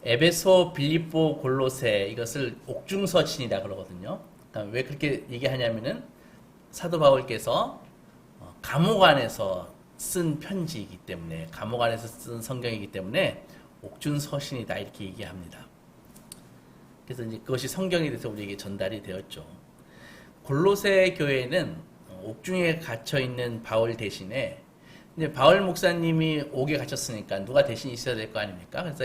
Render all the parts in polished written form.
에베소, 빌립보, 골로새 이것을 옥중서신이라 그러거든요. 그러니까 왜 그렇게 얘기하냐면은 사도 바울께서 감옥 안에서 쓴 편지이기 때문에, 감옥 안에서 쓴 성경이기 때문에 옥중서신이다 이렇게 얘기합니다. 그래서 이제 그것이 성경에 대해서 우리에게 전달이 되었죠. 골로새 교회는 옥중에 갇혀 있는 바울 대신에 이제 바울 목사님이 옥에 갇혔으니까 누가 대신 있어야 될 거 아닙니까? 그래서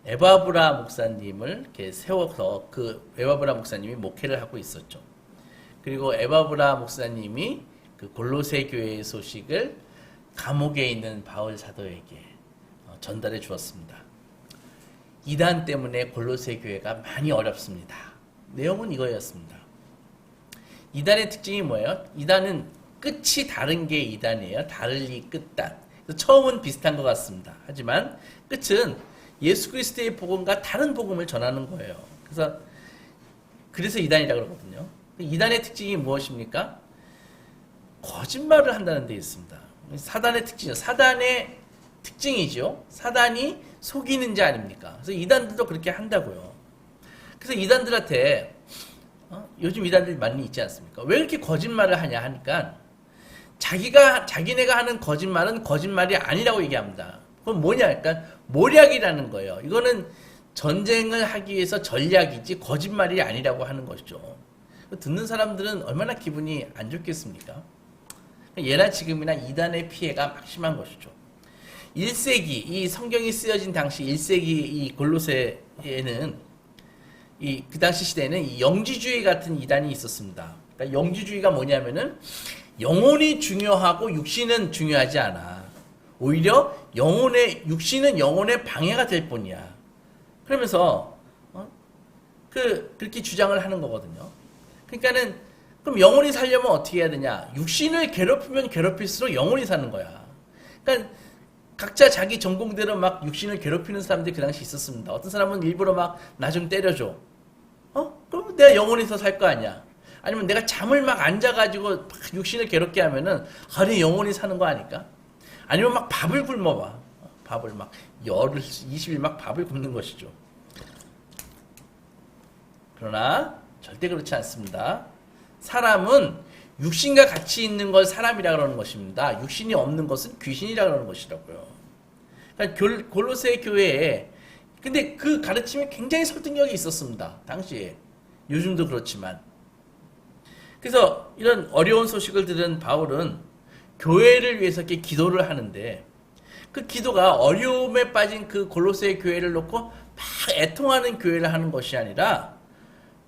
에바브라 목사님을 이렇게 세워서 그 에바브라 목사님이 목회를 하고 있었죠. 그리고 에바브라 목사님이 그 골로새 교회의 소식을 감옥에 있는 바울 사도에게 전달해 주었습니다. 이단 때문에 골로새 교회가 많이 어렵습니다. 내용은 이거였습니다. 이단의 특징이 뭐예요? 이단은 끝이 다른 게 이단이에요. 다를리 끝단. 처음은 비슷한 것 같습니다. 하지만 끝은 예수 그리스도의 복음과 다른 복음을 전하는 거예요. 그래서 이단이라고 그러거든요. 이단의 특징이 무엇입니까? 거짓말을 한다는 데 있습니다. 사단의 특징이죠. 사단의 특징이죠. 사단이 속이는 자 아닙니까? 그래서 이단들도 그렇게 한다고요. 그래서 이단들한테 요즘 이단들이 많이 있지 않습니까? 왜 이렇게 거짓말을 하냐 하니까 자기네가 하는 거짓말은 거짓말이 아니라고 얘기합니다. 그건 뭐냐? 그러니까 모략이라는 거예요. 이거는 전쟁을 하기 위해서 전략이지 거짓말이 아니라고 하는 것이죠. 듣는 사람들은 얼마나 기분이 안 좋겠습니까? 예나 지금이나 이단의 피해가 막심한 것이죠. 1세기 이 성경이 쓰여진 당시 1세기 이 골로새에는 그 당시 시대에는 이 영지주의 같은 이단이 있었습니다. 그러니까 영지주의가 뭐냐면은 영혼이 중요하고 육신은 중요하지 않아. 오히려 육신은 영혼의 방해가 될 뿐이야. 그러면서 그렇게 주장을 하는 거거든요. 그러니까는 그럼 영혼이 살려면 어떻게 해야 되냐? 육신을 괴롭히면 괴롭힐수록 영혼이 사는 거야. 그러니까 각자 자기 전공대로 막 육신을 괴롭히는 사람들이 그 당시 있었습니다. 어떤 사람은 일부러 막 나 좀 때려줘. 그럼 내가 영혼이 더 살 거 아니야. 아니면 내가 잠을 막 앉아가지고 막 육신을 괴롭게 하면은 내 영혼이 사는 거 아닐까? 아니면 막 밥을 굶어봐. 밥을 막 열흘, 20일 막 밥을 굶는 것이죠. 그러나 절대 그렇지 않습니다. 사람은 육신과 같이 있는 걸 사람이라 그러는 것입니다. 육신이 없는 것은 귀신이라 그러는 것이라고요. 그러니까 골로새 교회에 근데 그 가르침이 굉장히 설득력이 있었습니다. 당시에. 요즘도 그렇지만. 그래서 이런 어려운 소식을 들은 바울은 교회를 위해서 이렇게 기도를 하는데 그 기도가 어려움에 빠진 그 골로새 교회를 놓고 막 애통하는 교회를 하는 것이 아니라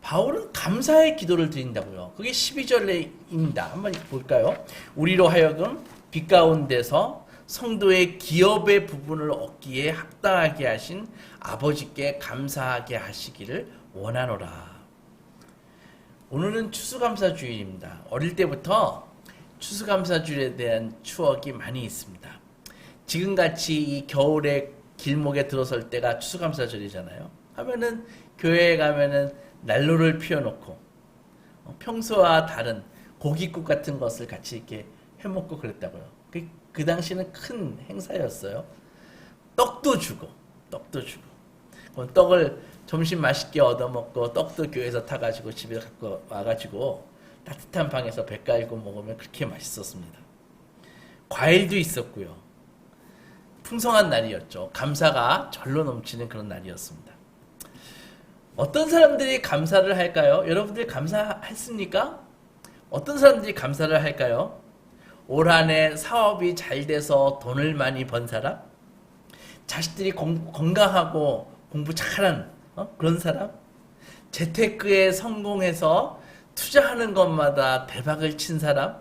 바울은 감사의 기도를 드린다고요. 그게 12절입니다. 한번 볼까요? 우리로 하여금 빛 가운데서 성도의 기업의 부분을 얻기에 합당하게 하신 아버지께 감사하게 하시기를 원하노라. 오늘은 추수감사주일입니다. 어릴 때부터 추수감사주일에 대한 추억이 많이 있습니다. 지금같이 이 겨울에 길목에 들어설 때가 추수감사절이잖아요. 하면은 교회에 가면은 난로를 피워놓고 평소와 다른 고깃국 같은 것을 같이 이렇게 해먹고 그랬다고요. 그 당시는 큰 행사였어요. 떡도 주고. 떡을 점심 맛있게 얻어먹고 떡도 교회에서 타가지고 집에 갖고 와가지고 따뜻한 방에서 배 깔고 먹으면 그렇게 맛있었습니다. 과일도 있었고요. 풍성한 날이었죠. 감사가 절로 넘치는 그런 날이었습니다. 어떤 사람들이 감사를 할까요? 여러분들이 감사했습니까? 어떤 사람들이 감사를 할까요? 올 한 해 사업이 잘 돼서 돈을 많이 번 사람? 자식들이 건강하고 공부 잘한 그런 사람? 재테크에 성공해서 투자하는 것마다 대박을 친 사람?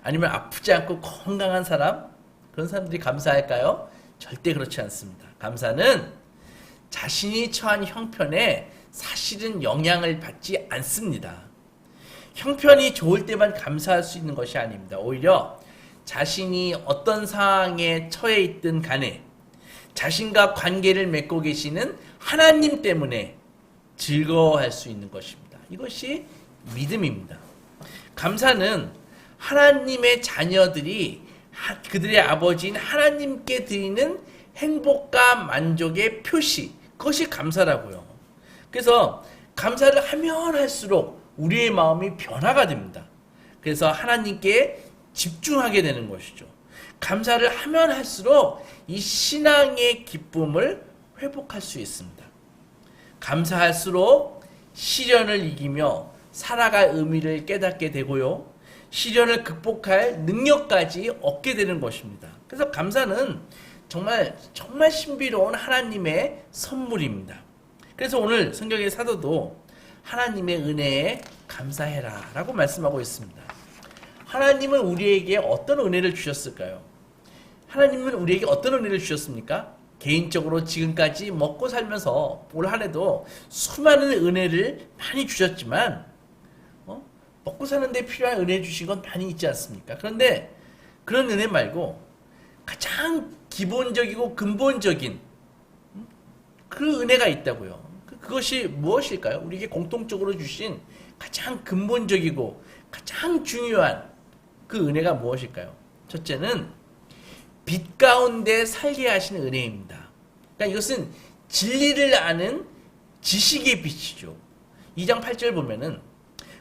아니면 아프지 않고 건강한 사람? 그런 사람들이 감사할까요? 절대 그렇지 않습니다. 감사는 자신이 처한 형편에 사실은 영향을 받지 않습니다. 형편이 좋을 때만 감사할 수 있는 것이 아닙니다. 오히려 자신이 어떤 상황에 처해 있든 간에 자신과 관계를 맺고 계시는 하나님 때문에 즐거워할 수 있는 것입니다. 이것이 믿음입니다. 감사는 하나님의 자녀들이 그들의 아버지인 하나님께 드리는 행복과 만족의 표시, 그것이 감사라고요. 그래서 감사를 하면 할수록 우리의 마음이 변화가 됩니다. 그래서 하나님께 집중하게 되는 것이죠. 감사를 하면 할수록 이 신앙의 기쁨을 회복할 수 있습니다. 감사할수록 시련을 이기며 살아갈 의미를 깨닫게 되고요. 시련을 극복할 능력까지 얻게 되는 것입니다. 그래서 감사는 정말 신비로운 하나님의 선물입니다. 그래서 오늘 성경의 사도도 하나님의 은혜에 감사해라 라고 말씀하고 있습니다. 하나님은 우리에게 어떤 은혜를 주셨을까요? 하나님은 우리에게 어떤 은혜를 주셨습니까? 개인적으로 지금까지 먹고 살면서 올 한 해도 수많은 은혜를 많이 주셨지만 먹고 사는데 필요한 은혜 주신 건 많이 있지 않습니까? 그런데 그런 은혜 말고 가장 기본적이고 근본적인 그 은혜가 있다고요. 그것이 무엇일까요? 우리에게 공통적으로 주신 가장 근본적이고 가장 중요한 그 은혜가 무엇일까요? 첫째는 빛 가운데 살게 하시는 은혜입니다. 그러니까 이것은 진리를 아는 지식의 빛이죠. 2장 8절 보면은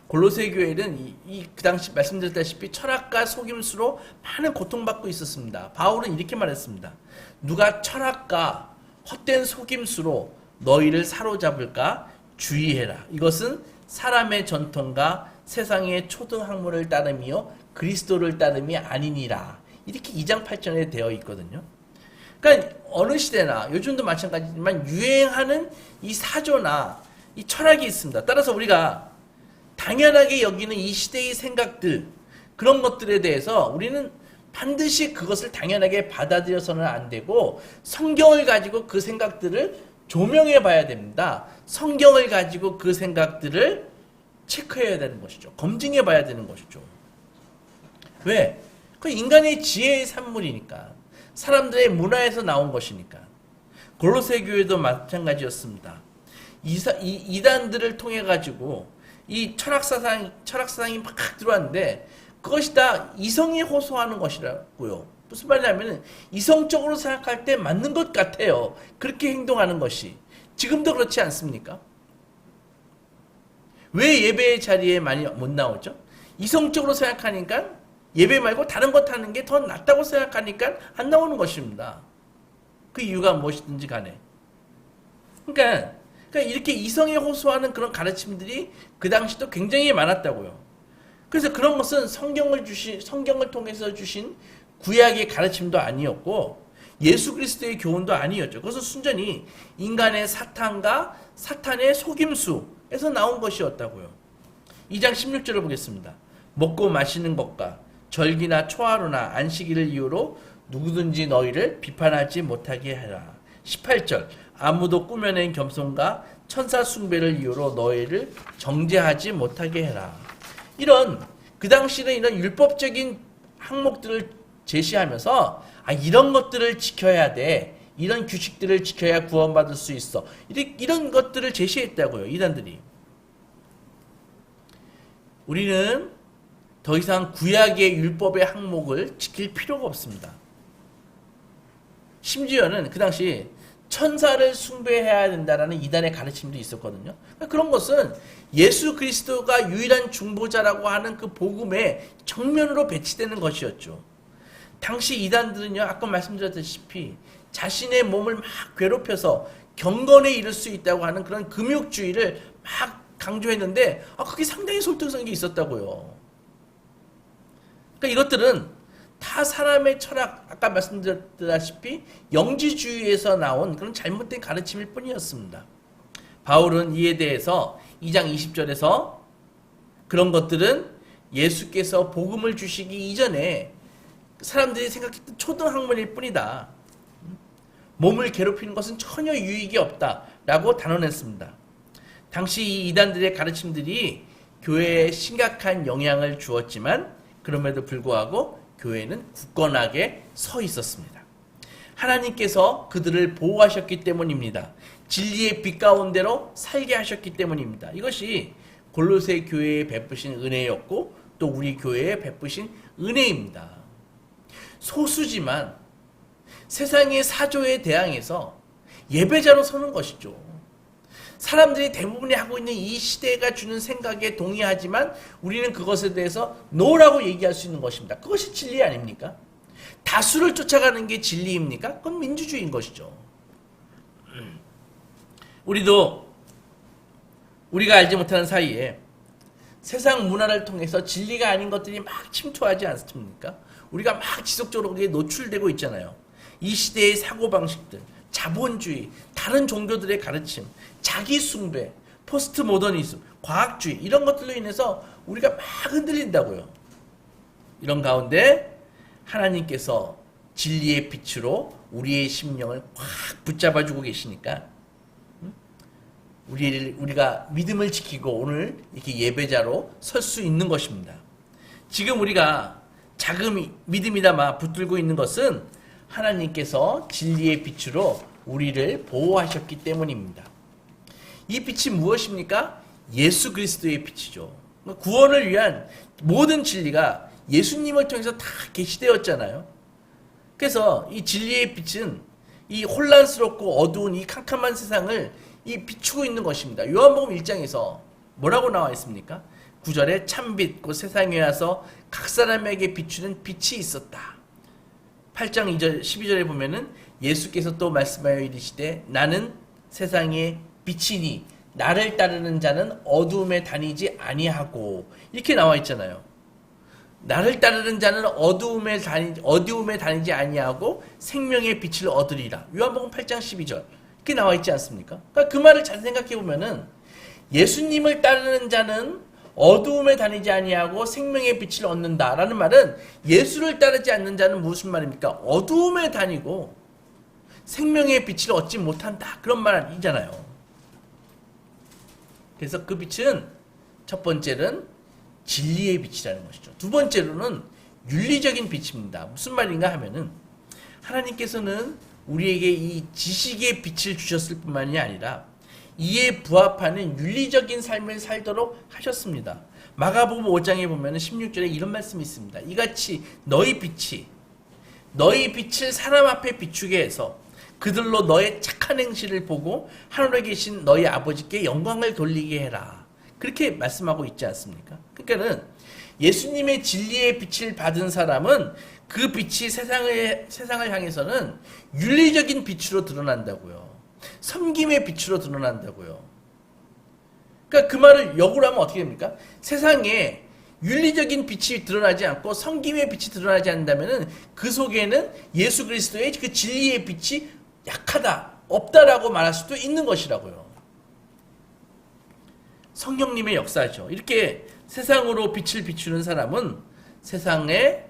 골로새 교회는 그 당시 말씀드렸다시피 철학과 속임수로 많은 고통받고 있었습니다. 바울은 이렇게 말했습니다. 누가 철학과 헛된 속임수로 너희를 사로잡을까 주의해라. 이것은 사람의 전통과 세상의 초등학문을 따름이요 그리스도를 따름이 아니니라. 이렇게 2장 8절에 되어 있거든요. 그러니까 어느 시대나 요즘도 마찬가지지만 유행하는 이 사조나 이 철학이 있습니다. 따라서 우리가 당연하게 여기는 이 시대의 생각들, 그런 것들에 대해서 우리는 반드시 그것을 당연하게 받아들여서는 안 되고 성경을 가지고 그 생각들을 조명해 봐야 됩니다. 성경을 가지고 그 생각들을 체크해야 되는 것이죠. 검증해 봐야 되는 것이죠. 왜? 그 인간의 지혜의 산물이니까. 사람들의 문화에서 나온 것이니까. 골로새 교회도 마찬가지였습니다. 이단들을 통해 가지고 이 철학사상이 막 들어왔는데 그것이 다 이성이 호소하는 것이라고요. 무슨 말이냐면 이성적으로 생각할 때 맞는 것 같아요. 그렇게 행동하는 것이. 지금도 그렇지 않습니까? 왜 예배의 자리에 많이 못 나오죠? 이성적으로 생각하니까 예배 말고 다른 것 하는 게 더 낫다고 생각하니까 안 나오는 것입니다. 그 이유가 무엇이든지 간에. 그러니까 이렇게 이성에 호소하는 그런 가르침들이 그 당시도 굉장히 많았다고요. 그래서 그런 것은 성경을 통해서 주신 구약의 가르침도 아니었고 예수 그리스도의 교훈도 아니었죠. 그것은 순전히 인간의 사탄과 사탄의 속임수에서 나온 것이었다고요. 2장 16절을 보겠습니다. 먹고 마시는 것과 절기나 초하루나 안식일을 이유로 누구든지 너희를 비판하지 못하게 하라. 18절 아무도 꾸며낸 겸손과 천사 숭배를 이유로 너희를 정죄하지 못하게 해라. 그 당시는 이런 율법적인 항목들을 제시하면서 이런 것들을 지켜야 돼. 이런 규칙들을 지켜야 구원받을 수 있어. 이런 것들을 제시했다고요. 이단들이. 우리는 더 이상 구약의 율법의 항목을 지킬 필요가 없습니다. 심지어는 그 당시 천사를 숭배해야 된다라는 이단의 가르침도 있었거든요. 그런 것은 예수 그리스도가 유일한 중보자라고 하는 그 복음의 정면으로 배치되는 것이었죠. 당시 이단들은요, 아까 말씀드렸다시피 자신의 몸을 막 괴롭혀서 경건에 이를 수 있다고 하는 그런 금욕주의를 막 강조했는데 그게 상당히 설득성이 있었다고요. 그러니까 이것들은 다 사람의 철학, 아까 말씀드렸다시피 영지주의에서 나온 그런 잘못된 가르침일 뿐이었습니다. 바울은 이에 대해서 2장 20절에서 그런 것들은 예수께서 복음을 주시기 이전에 사람들이 생각했던 초등학문일 뿐이다. 몸을 괴롭히는 것은 전혀 유익이 없다라고 단언했습니다. 당시 이 이단들의 가르침들이 교회에 심각한 영향을 주었지만 그럼에도 불구하고 교회는 굳건하게 서 있었습니다. 하나님께서 그들을 보호하셨기 때문입니다. 진리의 빛 가운데로 살게 하셨기 때문입니다. 이것이 골로새 교회에 베푸신 은혜였고 또 우리 교회에 베푸신 은혜입니다. 소수지만 세상의 사조에 대항해서 예배자로 서는 것이죠. 사람들이 대부분이 하고 있는 이 시대가 주는 생각에 동의하지만 우리는 그것에 대해서 노라고 얘기할 수 있는 것입니다. 그것이 진리 아닙니까? 다수를 쫓아가는 게 진리입니까? 그건 민주주의인 것이죠. 우리가 알지 못하는 사이에 세상 문화를 통해서 진리가 아닌 것들이 막 침투하지 않습니까? 우리가 막 지속적으로 거기에 노출되고 있잖아요. 이 시대의 사고방식들, 자본주의, 다른 종교들의 가르침, 자기 숭배, 포스트 모더니즘, 과학주의 이런 것들로 인해서 우리가 막 흔들린다고요. 이런 가운데 하나님께서 진리의 빛으로 우리의 심령을 확 붙잡아주고 계시니까 우리가 믿음을 지키고 오늘 이렇게 예배자로 설 수 있는 것입니다. 지금 우리가 작은 믿음이다마 붙들고 있는 것은 하나님께서 진리의 빛으로 우리를 보호하셨기 때문입니다. 이 빛이 무엇입니까? 예수 그리스도의 빛이죠. 구원을 위한 모든 진리가 예수님을 통해서 다 계시되었잖아요. 그래서 이 진리의 빛은 이 혼란스럽고 어두운 이 캄캄한 세상을 이 비추고 있는 것입니다. 요한복음 1장에서 뭐라고 나와 있습니까? 9절에 참빛 곧 세상에 와서 각 사람에게 비추는 빛이 있었다. 8장 2절 12절에 보면은 예수께서 또 말씀하여 이르시되 나는 세상의 빛이니 나를 따르는 자는 어두움에 다니지 아니하고 이렇게 나와 있잖아요. 나를 따르는 자는 어두움에 다니지 아니하고 생명의 빛을 얻으리라. 요한복음 8장 12절 이렇게 나와 있지 않습니까? 그러니까 그 말을 잘 생각해 보면은 예수님을 따르는 자는 어두움에 다니지 아니하고 생명의 빛을 얻는다라는 말은 예수를 따르지 않는 자는 무슨 말입니까? 어두움에 다니고 생명의 빛을 얻지 못한다. 그런 말이잖아요. 그래서 그 빛은 첫 번째는 진리의 빛이라는 것이죠. 두 번째로는 윤리적인 빛입니다. 무슨 말인가 하면은 하나님께서는 우리에게 이 지식의 빛을 주셨을 뿐만이 아니라 이에 부합하는 윤리적인 삶을 살도록 하셨습니다. 마가복음 5장에 보면 16절에 이런 말씀이 있습니다. 이같이 너희 빛을 사람 앞에 비추게 해서 그들로 너의 착한 행실을 보고 하늘에 계신 너희 아버지께 영광을 돌리게 해라. 그렇게 말씀하고 있지 않습니까? 그러니까는 예수님의 진리의 빛을 받은 사람은 그 빛이 세상을 향해서는 윤리적인 빛으로 드러난다고요. 섬김의 빛으로 드러난다고요. 그러니까 그 말을 역으로 하면 어떻게 됩니까? 세상에 윤리적인 빛이 드러나지 않고 섬김의 빛이 드러나지 않는다면 그 속에는 예수 그리스도의 그 진리의 빛이 약하다, 없다라고 말할 수도 있는 것이라고요. 성령님의 역사죠. 이렇게 세상으로 빛을 비추는 사람은 세상의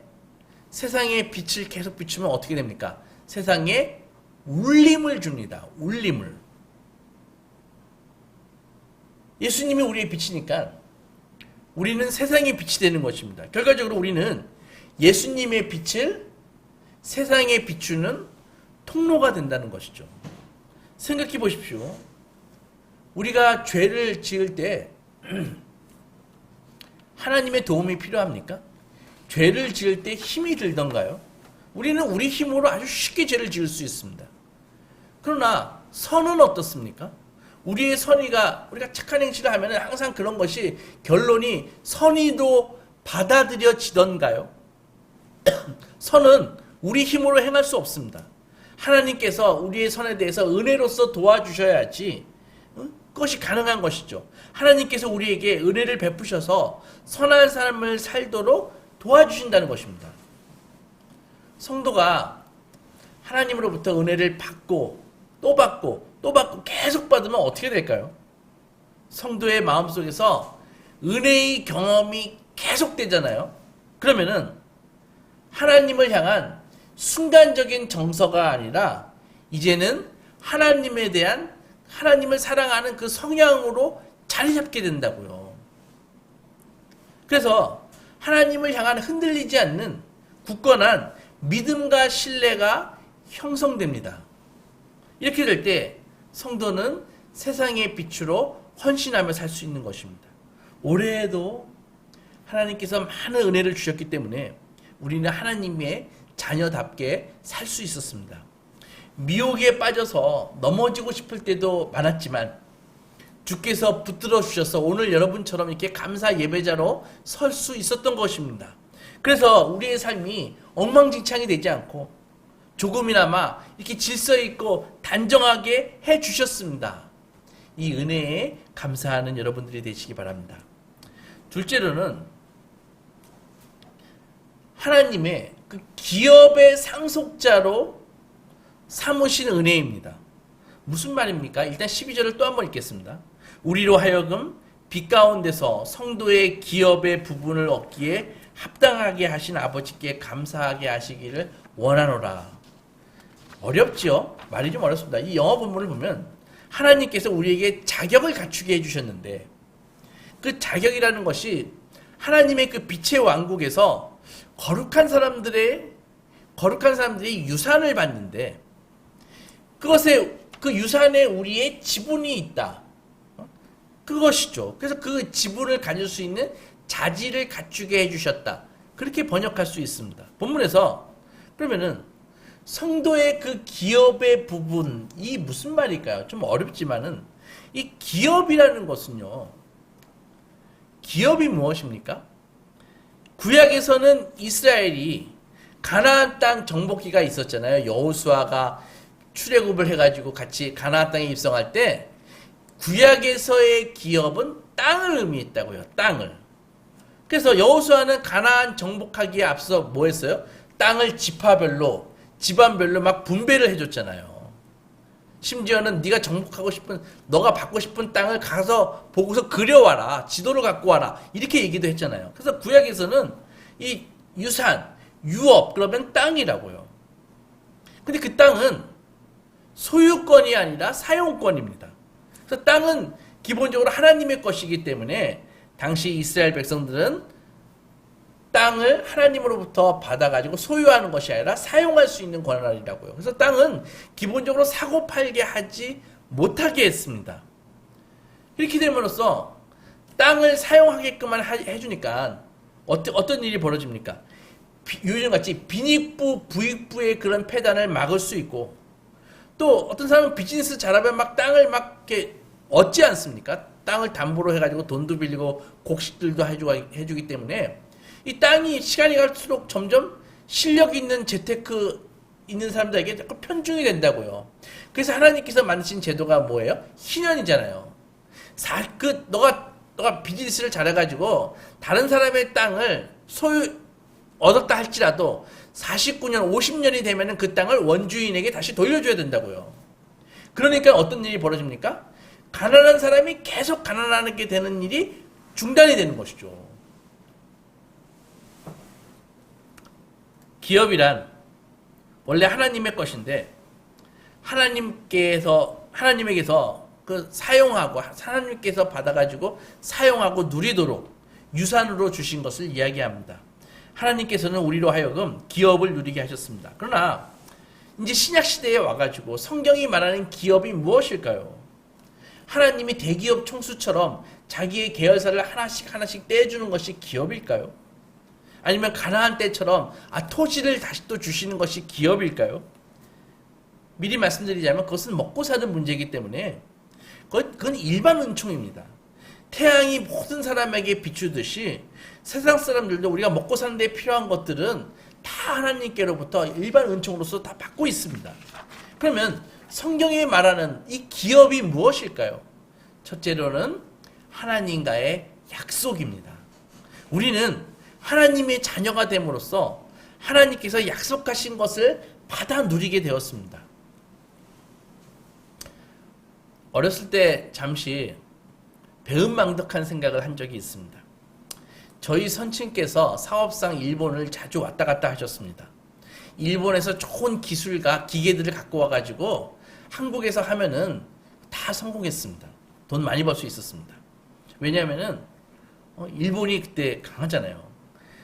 빛을 계속 비추면 어떻게 됩니까? 세상에 울림을 줍니다. 울림을. 예수님이 우리의 빛이니까 우리는 세상의 빛이 되는 것입니다. 결과적으로 우리는 예수님의 빛을 세상에 비추는 통로가 된다는 것이죠. 생각해 보십시오. 우리가 죄를 지을 때 하나님의 도움이 필요합니까? 죄를 지을 때 힘이 들던가요? 우리는 우리 힘으로 아주 쉽게 죄를 지을 수 있습니다. 그러나 선은 어떻습니까? 우리의 선의가 우리가 착한 행실을 하면 항상 그런 것이 결론이 선의도 받아들여지던가요? 선은 우리 힘으로 행할 수 없습니다. 하나님께서 우리의 선에 대해서 은혜로서 도와주셔야지 그것이 가능한 것이죠. 하나님께서 우리에게 은혜를 베푸셔서 선한 삶을 살도록 도와주신다는 것입니다. 성도가 하나님으로부터 은혜를 받고 또 받고 또 받고 계속 받으면 어떻게 될까요? 성도의 마음속에서 은혜의 경험이 계속되잖아요. 그러면은 하나님을 향한 순간적인 정서가 아니라 이제는 하나님에 대한 하나님을 사랑하는 그 성향으로 자리 잡게 된다고요. 그래서 하나님을 향한 흔들리지 않는 굳건한 믿음과 신뢰가 형성됩니다. 이렇게 될 때 성도는 세상의 빛으로 헌신하며 살 수 있는 것입니다. 올해에도 하나님께서 많은 은혜를 주셨기 때문에 우리는 하나님의 자녀답게 살 수 있었습니다. 미혹에 빠져서 넘어지고 싶을 때도 많았지만 주께서 붙들어 주셔서 오늘 여러분처럼 이렇게 감사 예배자로 설 수 있었던 것입니다. 그래서 우리의 삶이 엉망진창이 되지 않고 조금이나마 이렇게 질서 있고 단정하게 해 주셨습니다. 이 은혜에 감사하는 여러분들이 되시기 바랍니다. 둘째로는 하나님의 그 기업의 상속자로 삼으신 은혜입니다. 무슨 말입니까? 일단 12절을 또 한번 읽겠습니다. 우리로 하여금 빛 가운데서 성도의 기업의 부분을 얻기에 합당하게 하신 아버지께 감사하게 하시기를 원하노라. 어렵죠? 말이 좀 어렵습니다. 이 영어 본문을 보면 하나님께서 우리에게 자격을 갖추게 해주셨는데 그 자격이라는 것이 하나님의 그 빛의 왕국에서 거룩한 사람들이 유산을 받는데 그것에 그 유산에 우리의 지분이 있다. 그것이죠. 그래서 그 지분을 가질 수 있는 자질을 갖추게 해주셨다. 그렇게 번역할 수 있습니다. 본문에서 그러면은 성도의 그 기업의 부분이 무슨 말일까요? 좀 어렵지만은 이 기업이라는 것은요. 기업이 무엇입니까? 구약에서는 이스라엘이 가나안 땅 정복기가 있었잖아요. 여호수아가 출애굽을 해가지고 같이 가나안 땅에 입성할 때 구약에서의 기업은 땅을 의미했다고요. 땅을. 그래서 여호수아는 가나안 정복하기에 앞서 뭐 했어요? 땅을 지파별로 집안별로 막 분배를 해줬잖아요. 심지어는 네가 정복하고 싶은 너가 받고 싶은 땅을 가서 보고서 그려와라. 지도를 갖고 와라. 이렇게 얘기도 했잖아요. 그래서 구약에서는 이 유산, 유업 그러면 땅이라고요. 근데 그 땅은 소유권이 아니라 사용권입니다. 그래서 땅은 기본적으로 하나님의 것이기 때문에 당시 이스라엘 백성들은 땅을 하나님으로부터 받아가지고 소유하는 것이 아니라 사용할 수 있는 권한이라고요. 그래서 땅은 기본적으로 사고 팔게 하지 못하게 했습니다. 이렇게 됨으로써 땅을 사용하게끔만 해주니까 어떤 일이 벌어집니까? 요즘같이 빈익부, 부익부의 그런 폐단을 막을 수 있고 또 어떤 사람은 비즈니스 잘하면 막 땅을 막 이렇게 얻지 않습니까? 땅을 담보로 해가지고 돈도 빌리고 곡식들도 해주기 때문에 이 땅이 시간이 갈수록 점점 실력 있는 재테크 있는 사람들에게 자꾸 편중이 된다고요. 그래서 하나님께서 만드신 제도가 뭐예요? 희년이잖아요. 너가 비즈니스를 잘해가지고 다른 사람의 땅을 얻었다 할지라도 49년, 50년이 되면은 그 땅을 원주인에게 다시 돌려줘야 된다고요. 그러니까 어떤 일이 벌어집니까? 가난한 사람이 계속 가난하게 되는 일이 중단이 되는 것이죠. 기업이란 원래 하나님의 것인데 하나님에게서 그 사용하고 하나님께서 받아가지고 사용하고 누리도록 유산으로 주신 것을 이야기합니다. 하나님께서는 우리로 하여금 기업을 누리게 하셨습니다. 그러나 이제 신약 시대에 와가지고 성경이 말하는 기업이 무엇일까요? 하나님이 대기업 총수처럼 자기의 계열사를 하나씩 떼주는 것이 기업일까요? 아니면 가나안 때처럼 토지를 다시 또 주시는 것이 기업일까요? 미리 말씀드리자면 그것은 먹고 사는 문제이기 때문에 그건 일반 은총입니다. 태양이 모든 사람에게 비추듯이 세상 사람들도 우리가 먹고 사는 데 필요한 것들은 다 하나님께로부터 일반 은총으로서 다 받고 있습니다. 그러면 성경이 말하는 이 기업이 무엇일까요? 첫째로는 하나님과의 약속입니다. 우리는 하나님의 자녀가 됨으로써 하나님께서 약속하신 것을 받아 누리게 되었습니다. 어렸을 때 잠시 배은망덕한 생각을 한 적이 있습니다. 저희 선친께서 사업상 일본을 자주 왔다 갔다 하셨습니다. 일본에서 좋은 기술과 기계들을 갖고 와가지고 한국에서 하면은 다 성공했습니다. 돈 많이 벌 수 있었습니다. 왜냐하면은 일본이 그때 강하잖아요.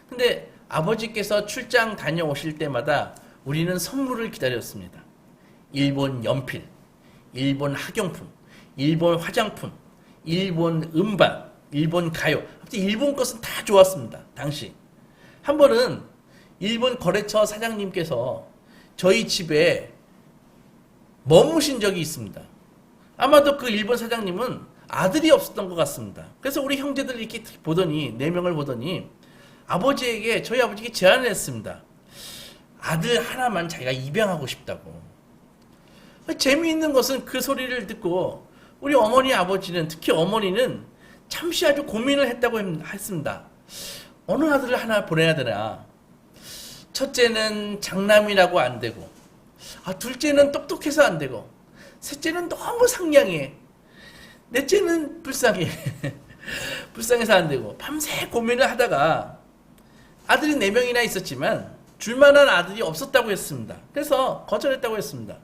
근데 아버지께서 출장 다녀오실 때마다 우리는 선물을 기다렸습니다. 일본 연필, 일본 학용품, 일본 화장품, 일본 음반, 일본 가요. 아무튼 일본 것은 다 좋았습니다. 당시. 한 번은 일본 거래처 사장님께서 저희 집에 머무신 적이 있습니다. 아마도 그 일본 사장님은 아들이 없었던 것 같습니다. 그래서 우리 형제들 이렇게 보더니, 4명을 보더니, 저희 아버지에게 제안을 했습니다. 아들 하나만 자기가 입양하고 싶다고. 재미있는 것은 그 소리를 듣고, 우리 어머니, 아버지는, 특히 어머니는 잠시 아주 고민을 했다고 했습니다. 어느 아들을 하나 보내야 되나. 첫째는 장남이라고 안 되고, 둘째는 똑똑해서 안 되고, 셋째는 너무 상냥해. 넷째는 불쌍해. 불쌍해서 안 되고, 밤새 고민을 하다가 아들이 4명이나 있었지만 줄만한 아들이 없었다고 했습니다. 그래서 거절했다고 했습니다.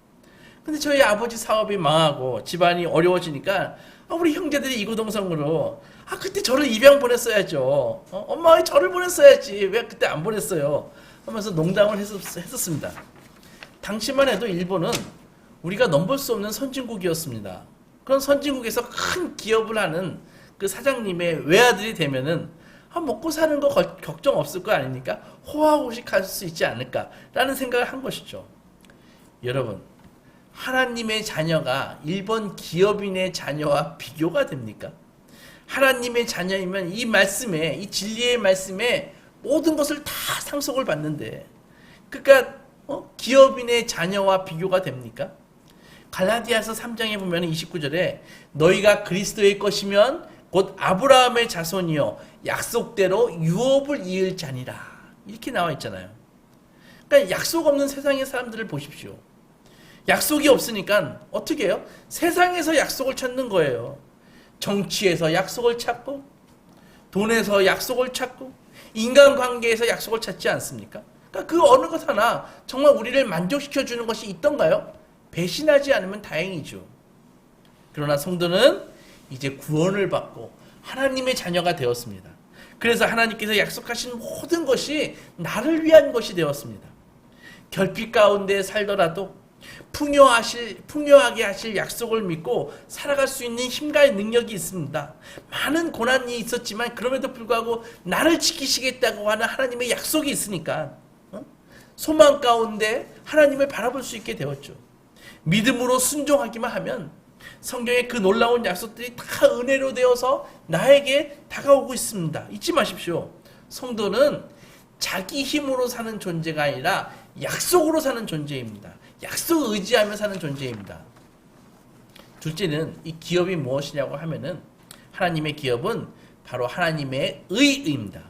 근데 저희 아버지 사업이 망하고 집안이 어려워지니까 우리 형제들이 이구동성으로 그때 저를 입양 보냈어야죠. 엄마가 저를 보냈어야지. 왜 그때 안 보냈어요? 하면서 농담을 했었습니다. 당시만 해도 일본은 우리가 넘볼 수 없는 선진국이었습니다. 그런 선진국에서 큰 기업을 하는 그 사장님의 외아들이 되면은 먹고 사는 거 걱정 없을 거 아닙니까? 호화호식할 수 있지 않을까라는 생각을 한 것이죠. 여러분, 하나님의 자녀가 일본 기업인의 자녀와 비교가 됩니까? 하나님의 자녀이면 이 말씀에, 이 진리의 말씀에 모든 것을 다 상속을 받는데, 그러니까 기업인의 자녀와 비교가 됩니까? 갈라디아서 3장에 보면 29절에 너희가 그리스도의 것이면 곧 아브라함의 자손이요 약속대로 유업을 이을 자니라, 이렇게 나와 있잖아요. 그러니까 약속 없는 세상의 사람들을 보십시오. 약속이 없으니까 어떻게 해요? 세상에서 약속을 찾는 거예요. 정치에서 약속을 찾고, 돈에서 약속을 찾고, 인간관계에서 약속을 찾지 않습니까? 그러니까 그 어느 것 하나 정말 우리를 만족시켜주는 것이 있던가요? 배신하지 않으면 다행이죠. 그러나 성도는 이제 구원을 받고 하나님의 자녀가 되었습니다. 그래서 하나님께서 약속하신 모든 것이 나를 위한 것이 되었습니다. 결핍 가운데 살더라도 풍요하게 하실 약속을 믿고 살아갈 수 있는 힘과 능력이 있습니다. 많은 고난이 있었지만 그럼에도 불구하고 나를 지키시겠다고 하는 하나님의 약속이 있으니까 소망 가운데 하나님을 바라볼 수 있게 되었죠. 믿음으로 순종하기만 하면 성경의 그 놀라운 약속들이 다 은혜로 되어서 나에게 다가오고 있습니다. 잊지 마십시오. 성도는 자기 힘으로 사는 존재가 아니라 약속으로 사는 존재입니다. 약속 의지하며 사는 존재입니다. 둘째는 이 기업이 무엇이냐고 하면은 하나님의 기업은 바로 하나님의 의입니다.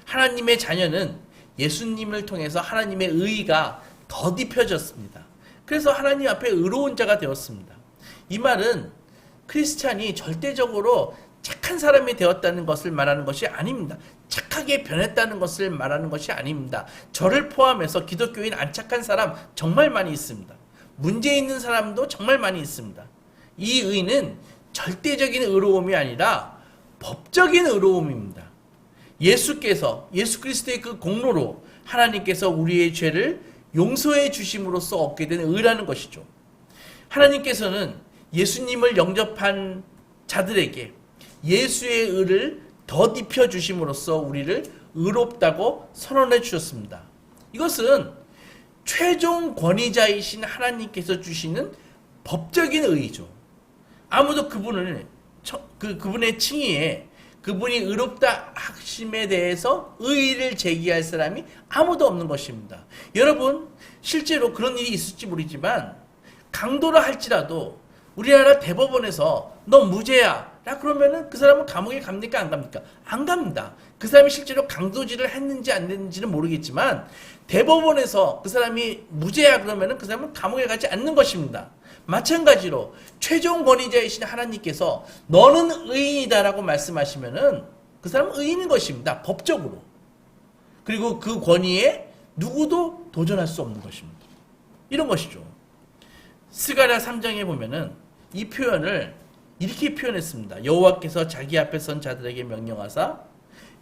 하나님의 자녀는 예수님을 통해서 하나님의 의가 더딥혀졌습니다. 그래서 하나님 앞에 의로운 자가 되었습니다. 이 말은 크리스찬이 절대적으로 착한 사람이 되었다는 것을 말하는 것이 아닙니다. 착하게 변했다는 것을 말하는 것이 아닙니다. 저를 포함해서 기독교인 안 착한 사람 정말 많이 있습니다. 문제 있는 사람도 정말 많이 있습니다. 이 의는 절대적인 의로움이 아니라 법적인 의로움입니다. 예수 그리스도의 그 공로로 하나님께서 우리의 죄를 용서해 주심으로써 얻게 된 의라는 것이죠. 하나님께서는 예수님을 영접한 자들에게 예수의 의를 덧입혀 주심으로써 우리를 의롭다고 선언해 주셨습니다. 이것은 최종 권위자이신 하나님께서 주시는 법적인 의죠. 아무도 그분의 칭의에 그분이 의롭다 하심에 대해서 의의를 제기할 사람이 아무도 없는 것입니다. 여러분, 실제로 그런 일이 있을지 모르지만 강도라 할지라도 우리나라 대법원에서 너 무죄야 라 그러면은 그 사람은 감옥에 갑니까 안 갑니까? 안 갑니다. 그 사람이 실제로 강도질을 했는지 안 했는지는 모르겠지만 대법원에서 그 사람이 무죄야 그러면은 그 사람은 감옥에 가지 않는 것입니다. 마찬가지로 최종 권위자이신 하나님께서 너는 의인이다라고 말씀하시면은 그 사람은 의인인 것입니다. 법적으로. 그리고 그 권위에 누구도 도전할 수 없는 것입니다. 이런 것이죠. 스가랴 3장에 보면은 이 표현을 이렇게 표현했습니다. 여호와께서 자기 앞에 선 자들에게 명령하사,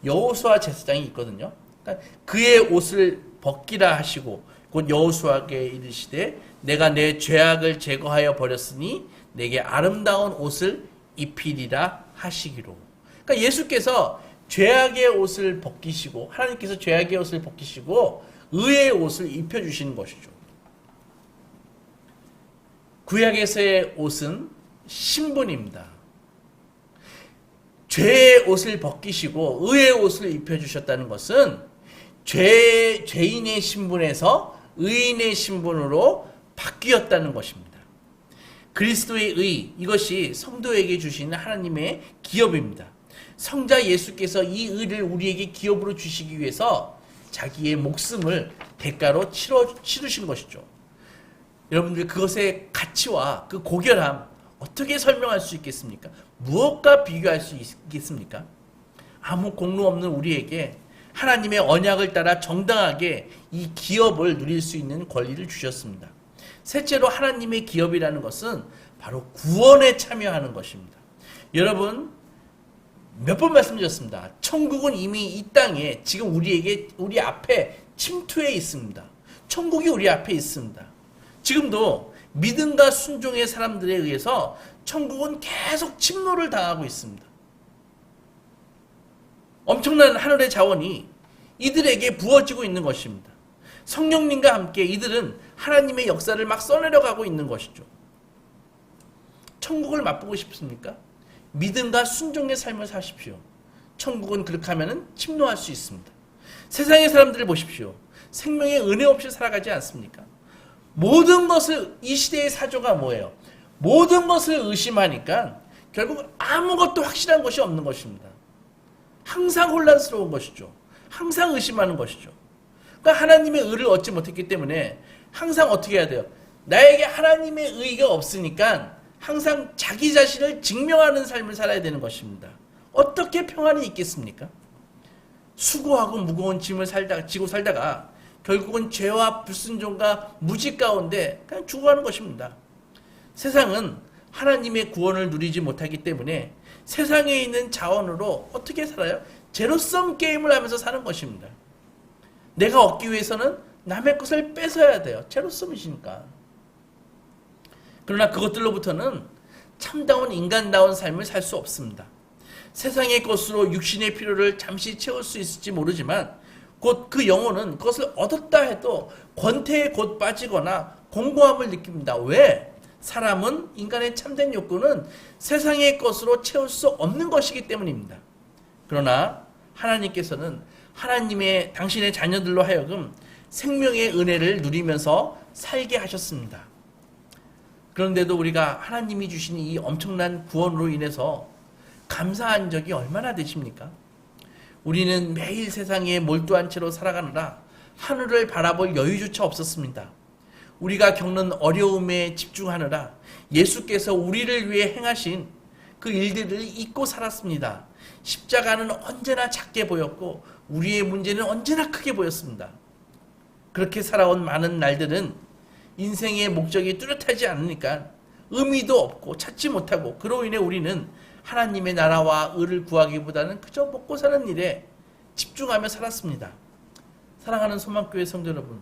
여호수아 제사장이 있거든요. 그러니까 그의 옷을 벗기라 하시고 곧 여호수아에게 이르시되 내가 내 죄악을 제거하여 버렸으니 내게 아름다운 옷을 입히리라 하시기로. 그러니까 예수께서 죄악의 옷을 벗기시고 하나님께서 죄악의 옷을 벗기시고 의의 옷을 입혀주시는 것이죠. 구약에서의 옷은 신분입니다. 죄의 옷을 벗기시고 의의 옷을 입혀주셨다는 것은 죄인의 신분에서 의인의 신분으로 바뀌었다는 것입니다. 그리스도의 의, 이것이 성도에게 주시는 하나님의 기업입니다. 성자 예수께서 이 의를 우리에게 기업으로 주시기 위해서 자기의 목숨을 대가로 치르신 것이죠. 여러분들 그것의 가치와 그 고결함 어떻게 설명할 수 있겠습니까? 무엇과 비교할 수 있겠습니까? 아무 공로 없는 우리에게 하나님의 언약을 따라 정당하게 이 기업을 누릴 수 있는 권리를 주셨습니다. 셋째로 하나님의 기업이라는 것은 바로 구원에 참여하는 것입니다. 여러분 몇 번 말씀드렸습니다. 천국은 이미 이 땅에 지금 우리 앞에 침투해 있습니다. 천국이 우리 앞에 있습니다. 지금도 믿음과 순종의 사람들에 의해서 천국은 계속 침노를 당하고 있습니다. 엄청난 하늘의 자원이 이들에게 부어지고 있는 것입니다. 성령님과 함께 이들은 하나님의 역사를 막 써내려가고 있는 것이죠. 천국을 맛보고 싶습니까? 믿음과 순종의 삶을 사십시오. 천국은 그렇게 하면 침노할 수 있습니다. 세상의 사람들을 보십시오. 생명의 은혜 없이 살아가지 않습니까? 모든 것을, 이 시대의 사조가 뭐예요? 모든 것을 의심하니까 결국 아무것도 확실한 것이 없는 것입니다. 항상 혼란스러운 것이죠. 항상 의심하는 것이죠. 그러니까 하나님의 의를 얻지 못했기 때문에 항상 어떻게 해야 돼요? 나에게 하나님의 의가 없으니까 항상 자기 자신을 증명하는 삶을 살아야 되는 것입니다. 어떻게 평안이 있겠습니까? 수고하고 무거운 짐을 지고 살다가 결국은 죄와 불순종과 무지 가운데 그냥 죽어가는 것입니다. 세상은 하나님의 구원을 누리지 못하기 때문에 세상에 있는 자원으로 어떻게 살아요? 제로섬 게임을 하면서 사는 것입니다. 내가 얻기 위해서는 남의 것을 뺏어야 돼요. 제로섬이시니까. 그러나 그것들로부터는 참다운 인간다운 삶을 살 수 없습니다. 세상의 것으로 육신의 필요를 잠시 채울 수 있을지 모르지만 곧 그 영혼은 그것을 얻었다 해도 권태에 곧 빠지거나 공고함을 느낍니다. 왜? 사람은 인간의 참된 욕구는 세상의 것으로 채울 수 없는 것이기 때문입니다. 그러나 하나님께서는 하나님의 당신의 자녀들로 하여금 생명의 은혜를 누리면서 살게 하셨습니다. 그런데도 우리가 하나님이 주신 이 엄청난 구원으로 인해서 감사한 적이 얼마나 되십니까? 우리는 매일 세상에 몰두한 채로 살아가느라 하늘을 바라볼 여유조차 없었습니다. 우리가 겪는 어려움에 집중하느라 예수께서 우리를 위해 행하신 그 일들을 잊고 살았습니다. 십자가는 언제나 작게 보였고 우리의 문제는 언제나 크게 보였습니다. 그렇게 살아온 많은 날들은 인생의 목적이 뚜렷하지 않으니까 의미도 없고 찾지 못하고 그로 인해 우리는 하나님의 나라와 의를 구하기보다는 그저 먹고 사는 일에 집중하며 살았습니다. 사랑하는 소망교회 성도 여러분,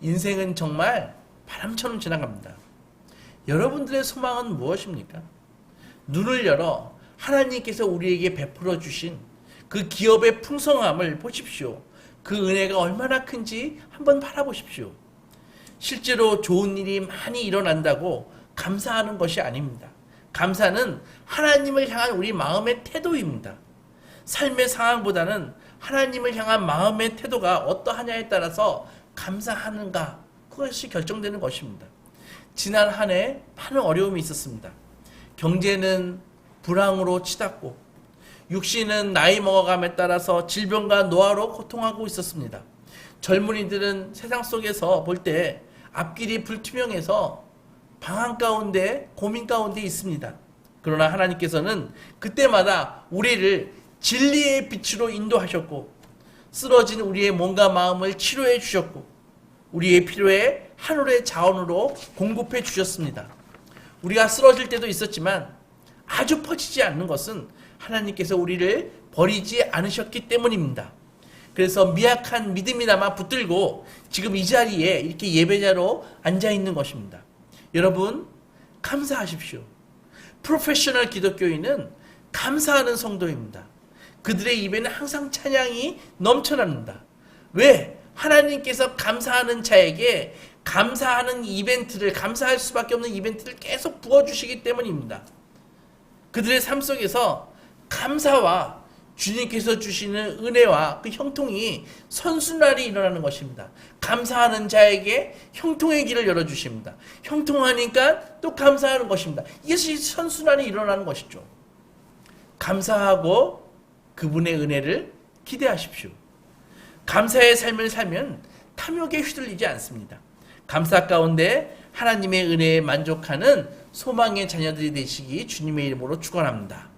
인생은 정말 바람처럼 지나갑니다. 여러분들의 소망은 무엇입니까? 눈을 열어 하나님께서 우리에게 베풀어 주신 그 기업의 풍성함을 보십시오. 그 은혜가 얼마나 큰지 한번 바라보십시오. 실제로 좋은 일이 많이 일어난다고 감사하는 것이 아닙니다. 감사는 하나님을 향한 우리 마음의 태도입니다. 삶의 상황보다는 하나님을 향한 마음의 태도가 어떠하냐에 따라서 감사하는가, 그것이 결정되는 것입니다. 지난 한 해 많은 어려움이 있었습니다. 경제는 불황으로 치닫고 육신은 나이 먹어감에 따라서 질병과 노화로 고통하고 있었습니다. 젊은이들은 세상 속에서 볼 때 앞길이 불투명해서 방황 가운데 고민 가운데 있습니다. 그러나 하나님께서는 그때마다 우리를 진리의 빛으로 인도하셨고 쓰러진 우리의 몸과 마음을 치료해 주셨고 우리의 필요에 하늘의 자원으로 공급해 주셨습니다. 우리가 쓰러질 때도 있었지만 아주 퍼지지 않는 것은 하나님께서 우리를 버리지 않으셨기 때문입니다. 그래서 미약한 믿음이나마 붙들고 지금 이 자리에 이렇게 예배자로 앉아 있는 것입니다. 여러분 감사하십시오. 프로페셔널 기독교인은 감사하는 성도입니다. 그들의 입에는 항상 찬양이 넘쳐납니다. 왜? 하나님께서 감사하는 자에게 감사하는 이벤트를, 감사할 수밖에 없는 이벤트를 계속 부어주시기 때문입니다. 그들의 삶 속에서 감사와 주님께서 주시는 은혜와 그 형통이 선순환이 일어나는 것입니다. 감사하는 자에게 형통의 길을 열어주십니다. 형통하니까 또 감사하는 것입니다. 이것이 선순환이 일어나는 것이죠. 감사하고 그분의 은혜를 기대하십시오. 감사의 삶을 살면 탐욕에 휘둘리지 않습니다. 감사 가운데 하나님의 은혜에 만족하는 소망의 자녀들이 되시기 주님의 이름으로 축원합니다.